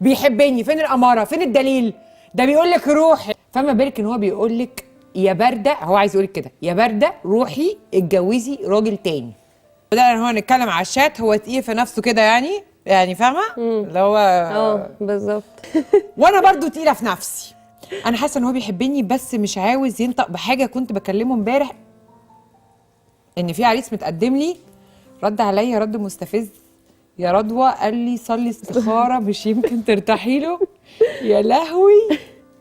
بيحبني، فين الاماره؟ فين الدليل؟ ده بيقول لك روحي. فما بالك ان هو بيقول لك يا بارده، هو عايز يقول لك كده، يا بارده روحي اتجوزي راجل تاني. بدأنا هو نتكلم على الشات، هو تقيل في نفسه كده يعني فاهمه اللي هو بالظبط. وانا برضو تقيله في نفسي. انا حاسه ان هو بيحبني بس مش عاوز ينطق بحاجه. كنت بكلمه امبارح ان في عريس متقدم لي، رد عليا رد مستفز. يا رضوى قال لي صلي استخاره مش يمكن ترتاحي له. يا لهوي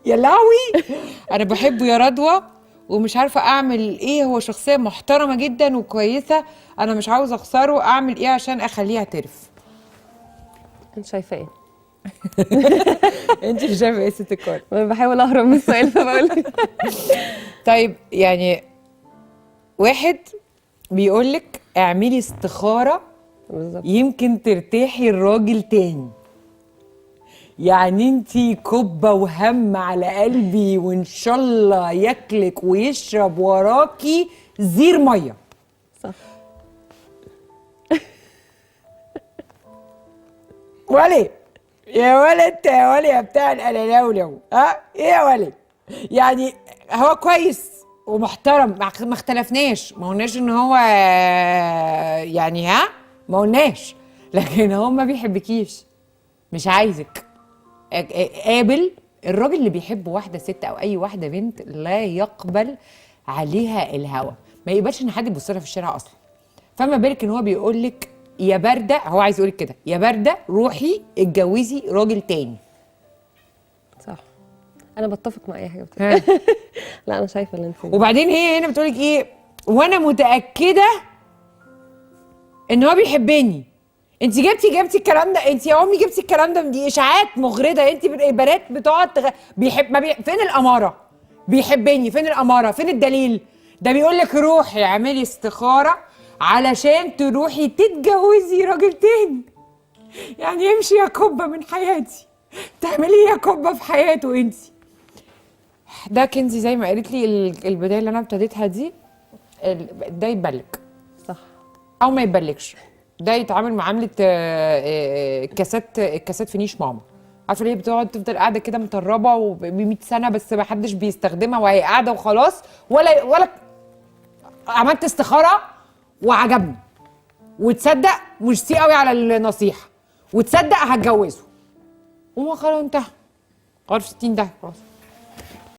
يا لهوي، انا بحبه يا رضوى ومش عارفه اعمل ايه. هو شخصيه محترمه جدا وكويسه، انا مش عاوزه اخسره. اعمل ايه عشان اخليه يعترف؟ انت شايفه ايه؟ انت اللي شايفه ايه ست الكل؟ انا بحاول اهرب من السؤال فبقول لك. طيب يعني واحد بيقول لك اعملي استخاره بالظبط. يمكن ترتاحي الراجل تاني. يعني انتي كبه وهم على قلبي، وان شاء الله ياكلك ويشرب وراكي زير ميه. صح. ولي يا ولي انت يا ولي يا بتاع القلالولو، ها ايه يا ولي؟ يعني هو كويس ومحترم، ما اختلفناش، ما قلناش ان هو يعني ما قلناش، لكن هو ما بيحبكيش، مش عايزك. قابل الراجل اللي بيحب واحده ست او اي واحده بنت لا يقبل عليها الهوى، ما يقبلش ان حد يبص لها في الشارع اصلا. فما بالك ان هو بيقول لك يا بارده، هو عايز يقول لك كده، يا بارده روحي اتجوزي راجل تاني. صح. انا بتفق مع اي حاجه ها. لا انا شايفه اللي انت وبعدين هي هنا بتقول لك ايه؟ وانا متاكده ان هو بيحبني. انت جبتي الكلام ده، انت يا امي جبتي الكلام ده، دي اشاعات مغرضه. انت البنات بتقعد بيحب ما فين الاماره؟ بيحبني، فين الاماره؟ فين الدليل؟ ده بيقول لك روحي اعملي استخاره علشان تروحي تتجوزي راجل تاني. يعني امشي يا كبه من حياتي، تعملي ايه يا كبه في حياته انت؟ ده كنزي زي ما قالت لي البدايه اللي انا ابتديتها دي، ده يتبلك صح او ما يتبلكش. ده يتعامل معامله الكاسات في نيش ماما. عارفه ليه بتقعد تفضل قاعده كده مطربه ب 100 سنه بس ما حدش بيستخدمها وهي قاعده وخلاص، ولا عملت استخاره وعجبني وتصدق مش سي قوي على النصيحه وتصدق هتجوزه وما خلاص انتهى. عارف 60 ده خلاص.